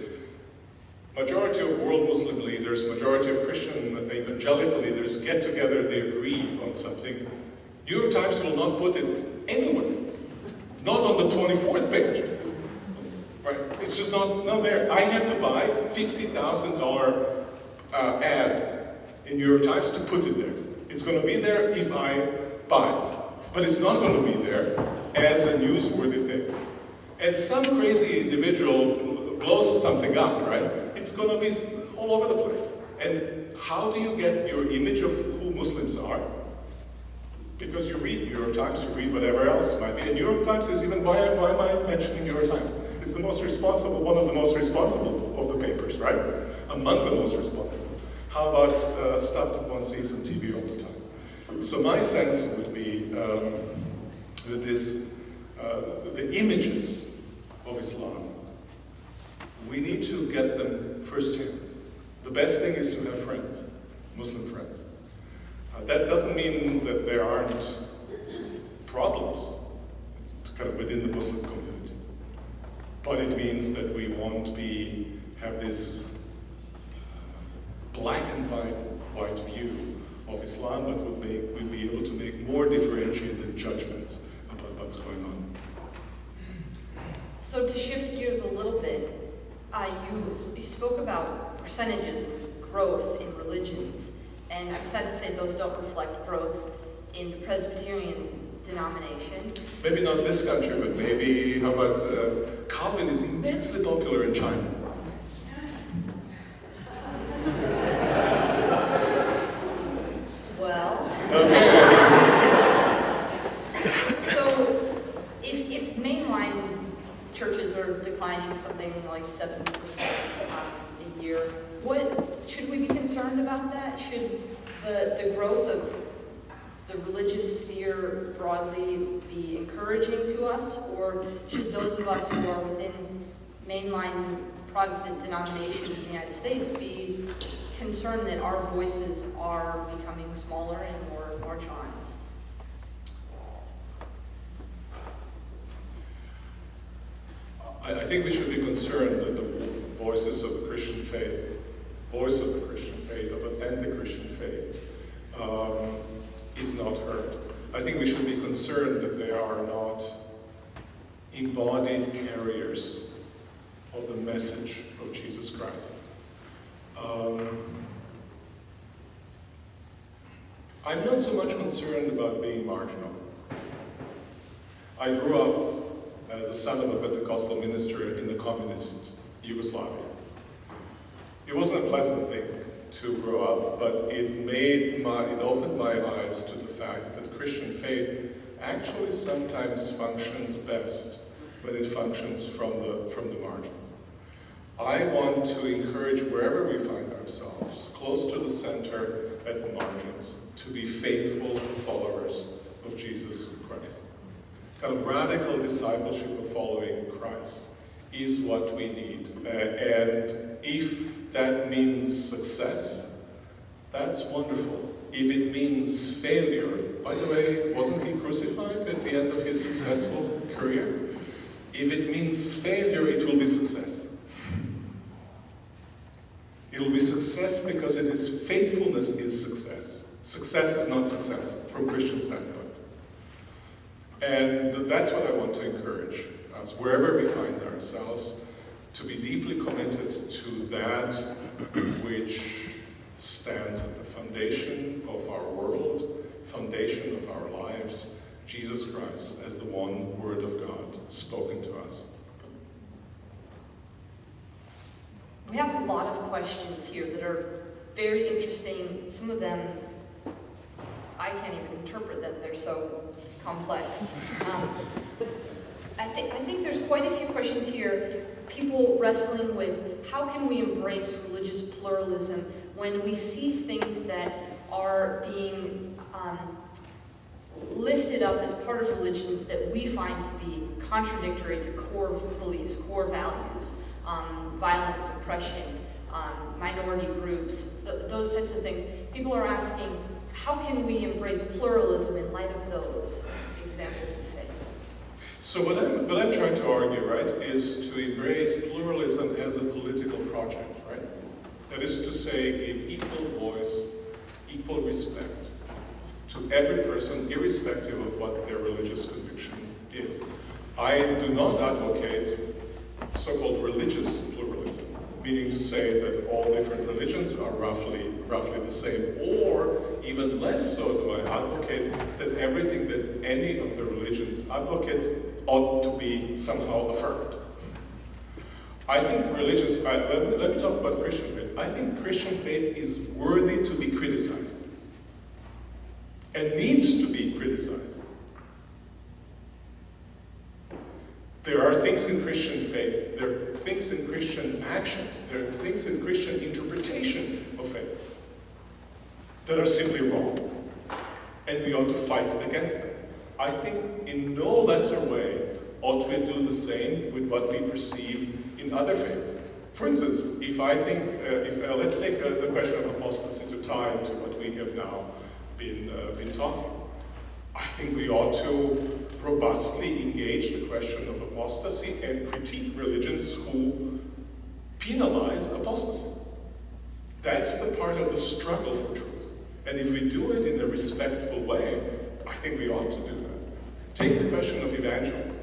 Majority of world Muslim leaders, majority of Christian evangelical leaders get together, they agree on something. New York Times will not put it anywhere. Not on the 24th page. Right? It's just not there. I have to buy $50,000 ad in New York Times to put it there. It's going to be there if I buy it. But it's not going to be there as a newsworthy thing. And some crazy individual blows something up, right? It's going to be all over the place. And how do you get your image of who Muslims are? Because you read New York Times, you read whatever else might be. And New York Times is even, why am I mentioning New York Times? It's the most responsible, one of the most responsible of the papers, right? Among the most responsible. How about stuff that one sees on TV all the time? So my sense would be that the images of Islam, we need to get them firsthand. The best thing is to have friends, Muslim friends. That doesn't mean that there aren't problems kind of within the Muslim community. But it means that we won't have this black and white view of Islam, but we'll be able to make more differentiated judgments about what's going on. So to shift gears a little bit, you spoke about percentages of growth in religions. And I'm sad to say those don't reflect growth in the Presbyterian denomination. Maybe not this country, but maybe, how about Calvin is immensely popular in China. Well, so if mainline churches are declining something like 7% a year, should we be concerned about that? Should the growth of the religious sphere broadly be encouraging to us, or should those of us who are within mainline Protestant denominations in the United States be concerned that our voices are becoming smaller and more marginalized? I think we should be concerned that the voices of the Christian faith, voice of the Christian faith, of authentic Christian faith, is not heard. I think we should be concerned that they are not embodied carriers of the message of Jesus Christ. I'm not so much concerned about being marginal. I grew up as the son of a Pentecostal minister in the communist Yugoslavia. It wasn't a pleasant thing to grow up, but it opened my eyes to the fact that Christian faith actually sometimes functions best when it functions from the margins. I want to encourage wherever we find ourselves, close to the center, at the margins, to be faithful followers of Jesus Christ. Kind of radical discipleship of following Christ is what we need. And if that means success, that's wonderful. If it means failure, by the way, wasn't he crucified at the end of his successful career? If it means failure, it will be success. It will be success because it is faithfulness is success. Success is not success from Christian standpoint. And that's what I want to encourage us, wherever we find ourselves, to be deeply committed to that which stands at the foundation of our world, foundation of our lives, Jesus Christ as the one Word of God spoken to us. We have a lot of questions here that are very interesting. Some of them, I can't even interpret them. They're so complex. I think there's quite a few questions here. People wrestling with how can we embrace religious pluralism when we see things that are being lifted up as part of religions that we find to be contradictory to core beliefs, core values, violence, oppression, minority groups, those types of things. People are asking, how can we embrace pluralism in light of those examples of faith? So what I'm trying to argue, right, is to embrace pluralism as a political project, right? That is to say, give equal voice, equal respect to every person, irrespective of what their religious conviction is. I do not advocate so-called religious pluralism, meaning to say that all different religions are roughly the same, or even less so do I advocate that everything that any of the religions advocates ought to be somehow affirmed. I think let me talk about Christian faith. I think Christian faith is worthy to be criticized and needs to be criticized. There are things in Christian faith, there are things in Christian actions, there are things in Christian interpretation of faith that are simply wrong, and we ought to fight against them. I think in no lesser way ought we do the same with what we perceive in other faiths. For instance, if I think, let's take the question of apostasy to tie into what we have now been talking. I think we ought to robustly engage the question of apostasy and critique religions who penalize apostasy. That's the part of the struggle for truth. And if we do it in a respectful way, I think we ought to do that. Take the question of evangelism.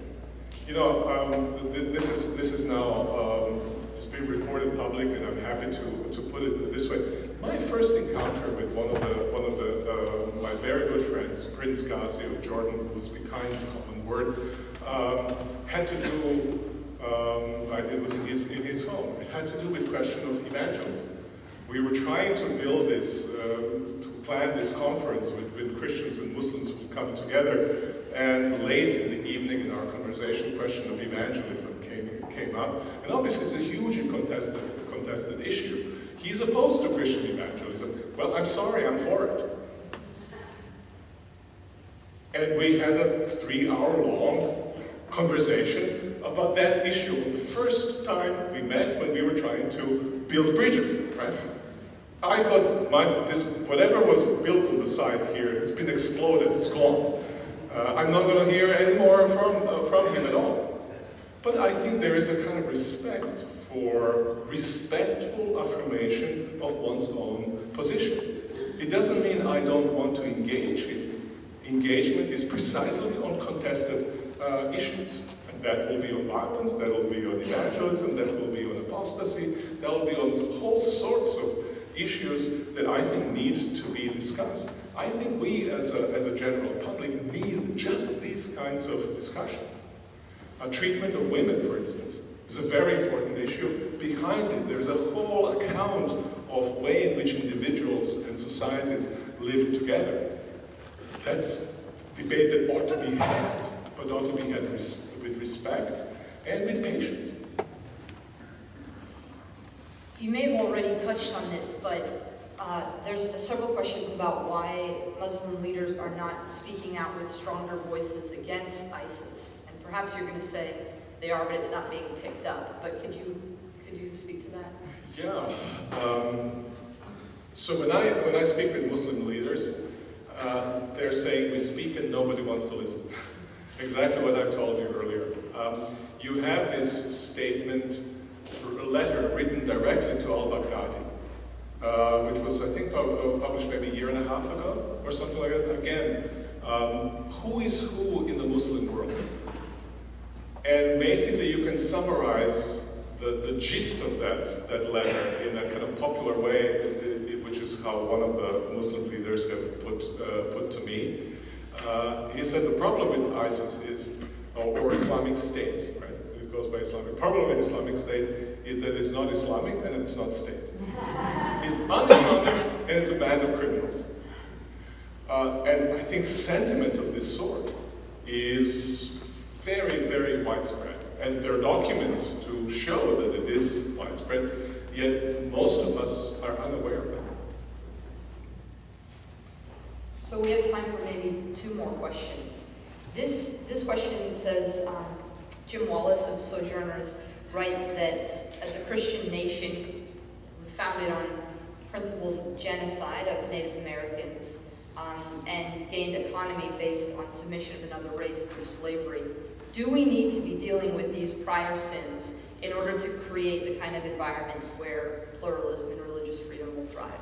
You know, this is now, it's been recorded public, and I'm happy to put it this way. My first encounter with one of my very good friends, Prince Ghazi of Jordan, who's behind the common word, had to do, it was in his home. It had to do with question of evangelism. We were trying to build this, to plan this conference when Christians and Muslims would come together, and late in the evening in our conversation, question of evangelism came up, and obviously it's a hugely contested issue. He's opposed to Christian evangelism. Well, I'm sorry, I'm for it. And we had a 3-hour-long conversation about that issue. The first time we met when we were trying to build bridges, right? I thought whatever was built on the side here, it's been exploded, it's gone. I'm not going to hear any more from him at all. But I think there is a kind of respect for respectful affirmation of one's own position. It doesn't mean I don't want to engage in. Engagement is precisely on contested issues. And that will be on violence, that will be on evangelism, that will be on apostasy, that will be on whole sorts of issues that I think need to be discussed. I think we as a general public need just these kinds of discussions. Treatment of women, for instance, is a very important issue. Behind it, there's a whole account of way in which individuals and societies live together. That's a debate that ought to be had, but ought to be had with respect and with patience. You may have already touched on this, but there's several questions about why Muslim leaders are not speaking out with stronger voices against ISIS. And perhaps you're going to say they are, but it's not being picked up. But could you speak to that? Yeah. So when I speak with Muslim leaders, they're saying we speak and nobody wants to listen. Exactly what I've told you earlier. You have this statement, a letter written directly to al-Baghdadi, which was, I think, published maybe a year and a half ago, or something like that. Again, who is who in the Muslim world? And basically you can summarize the gist of that letter in a kind of popular way, which is how one of the Muslim leaders have put to me. He said the problem with ISIS is, or Islamic State, right? It goes by Islamic. The problem with Islamic State that it's not Islamic and it's not state. It's un-Islamic and it's a band of criminals. And I think sentiment of this sort is very, very widespread. And there are documents to show that it is widespread, yet most of us are unaware of it. So we have time for maybe 2 more questions. This question says, Jim Wallace of Sojourners writes that as a Christian nation, it was founded on principles of genocide of Native Americans and gained autonomy based on submission of another race through slavery. Do we need to be dealing with these prior sins in order to create the kind of environment where pluralism and religious freedom will thrive?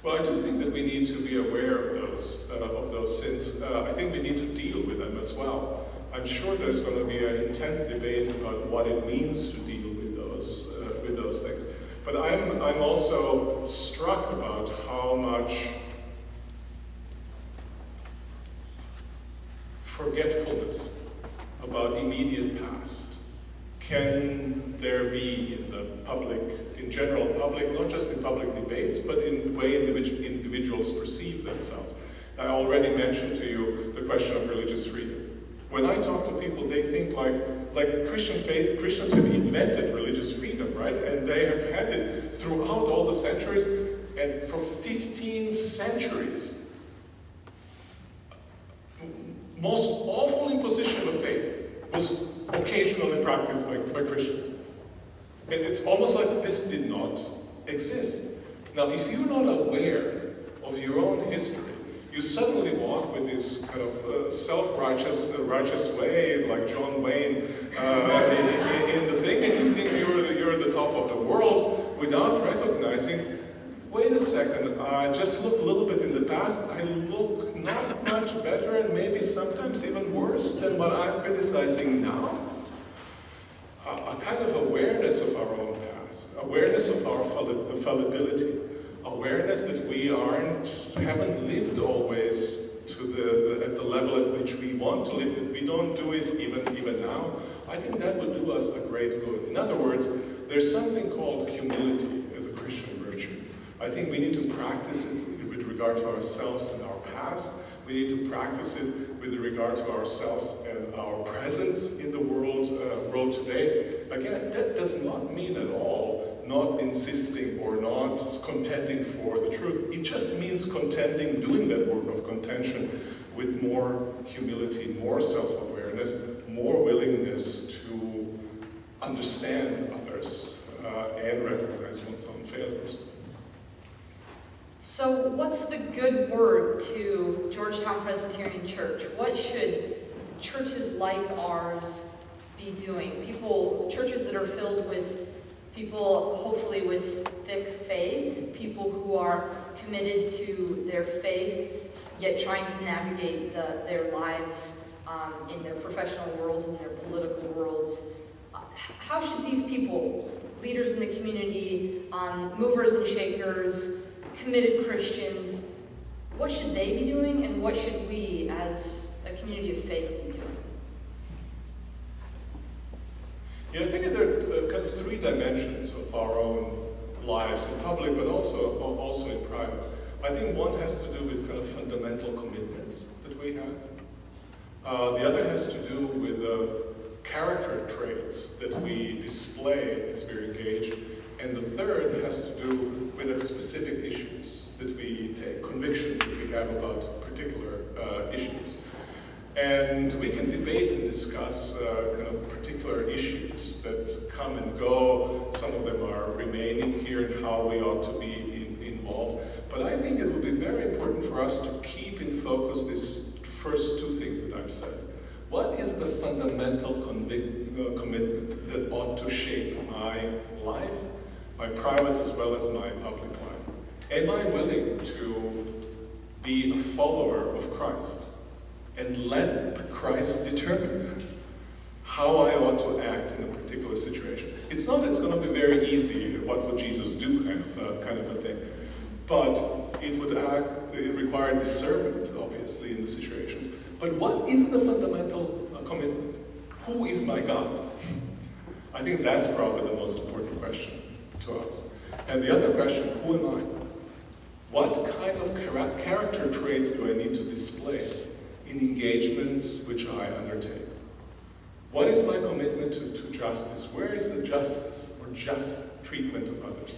Well, I do think that we need to be aware of those sins. I think we need to deal with them as well. I'm sure there's going to be an intense debate about what it means to deal with those things. But I'm also struck about how much forgetfulness about immediate past can there be in the public, in general public, not just in public debates, but in the way individuals perceive themselves. I already mentioned to you the question of religious freedom. When I talk to people, they think like Christians have invented religious freedom, right? And they have had it throughout all the centuries, and for 15 centuries. Most awful imposition of faith was occasionally practiced by Christians. And it's almost like this did not exist. Now, if you're not aware of your own history, you suddenly walk with this kind of self-righteous way, like John Wayne in the thing, and you think you're the top of the world without recognizing, wait a second, I just look a little bit in the past, I look not much better and maybe sometimes even worse than what I'm criticizing now. A kind of awareness of our own past, awareness of our fallibility, awareness that we haven't lived always at the level at which we want to live, that we don't do it even now. I think that would do us a great good. In other words, there's something called humility as a Christian virtue. I think we need to practice it with regard to ourselves and our past. We need to practice it with regard to ourselves and our presence in the world today. Again, that does not mean at all not insisting or not contending for the truth. It just means contending, doing that work of contention with more humility, more self-awareness, more willingness to understand others and recognize one's own failures. So what's the good word to Georgetown Presbyterian Church? What should churches like ours be doing? Churches that are filled with people, hopefully with thick faith, people who are committed to their faith, yet trying to navigate their lives in their professional worlds, in their political worlds. How should these people, leaders in the community, movers and shakers, committed Christians, what should they be doing, and what should we as a community of faith be doing? Yeah, I think there are kind of 3 dimensions of our own lives in public, but also in private. I think one has to do with kind of fundamental commitments that we have. The other has to do with character traits that we display as we're engaged. And the third has to do with specific issues that we take, convictions that we have about particular issues. And we can debate and discuss kind of particular issues that come and go. Some of them are remaining here and how we ought to be involved. But I think it would be very important for us to keep in focus these first 2 things that I've said. What is the fundamental commitment that ought to shape my life, my private as well as my public life? Am I willing to be a follower of Christ and let Christ determine how I ought to act in a particular situation? It's not that it's going to be very easy, what would Jesus do kind of a thing, but it require discernment, obviously, in the situations. But what is the fundamental commitment? Who is my God? I think that's probably the most important question to us. And the other question, who am I? What kind of character traits do I need to display in engagements which I undertake? What is my commitment to justice? Where is the justice or just treatment of others?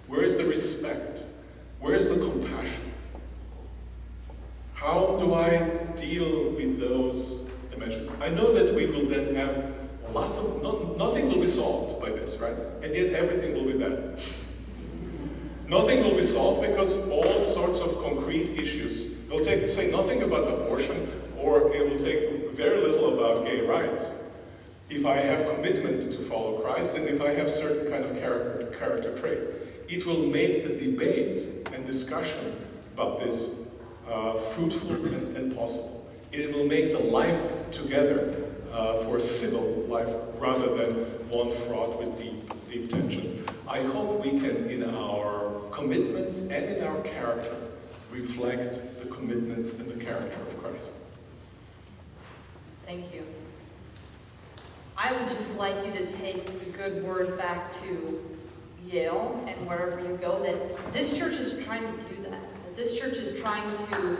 Where is the respect? Where is the compassion? How do I deal with those dimensions? I know that we will then have lots of, nothing will be solved by this, right? And yet everything will be better. Nothing will be solved because all sorts of concrete issues, it will say nothing about abortion, or it will take very little about gay rights. If I have commitment to follow Christ, and if I have certain kind of character trait, it will make the debate and discussion about this fruitful and possible. It will make the life together for a civil life rather than one fraught with deep tensions. I hope we can, in our commitments and in our character, reflect the commitments and the character of Christ. Thank you. I would just like you to take the good word back to Yale and wherever you go, that this church is trying to do that. That this church is trying to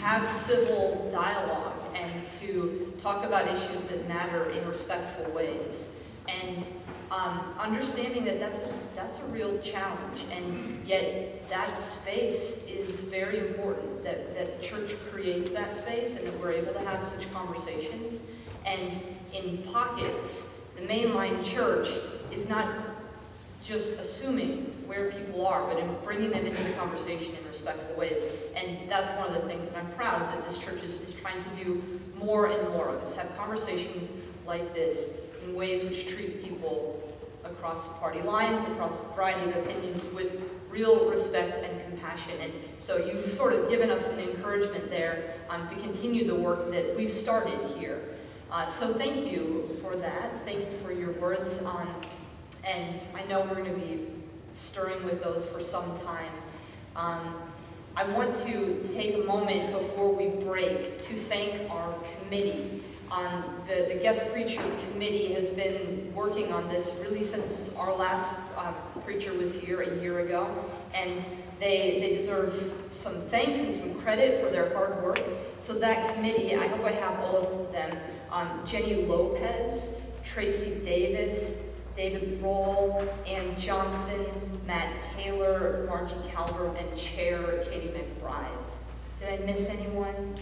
have civil dialogue and to talk about issues that matter in respectful ways. And understanding that that's a real challenge, and yet that space is very important, that the church creates that space and that we're able to have such conversations. And in pockets, the mainline church is not just assuming where people are, but in bringing them into the conversation in respectful ways. And that's one of the things that I'm proud of, that this church is trying to do more and more of, is have conversations like this in ways which treat people across party lines, across a variety of opinions, with real respect and compassion. And so you've sort of given us an encouragement there to continue the work that we've started here. So thank you for that. Thank you for your words. And I know we're going to be stirring with those for some time. I want to take a moment before we break to thank our committee. The guest preacher committee has been working on this really since our last preacher was here a year ago, and they deserve some thanks and some credit for their hard work. So that committee, I hope I have all of them, Jenny Lopez, Tracy Davis, David Roll, Ann Johnson, Matt Taylor, Margie Calvert, and Chair Katie McBride. Did I miss anyone?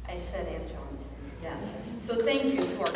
I said Ann Johnson, yes. So thank you to our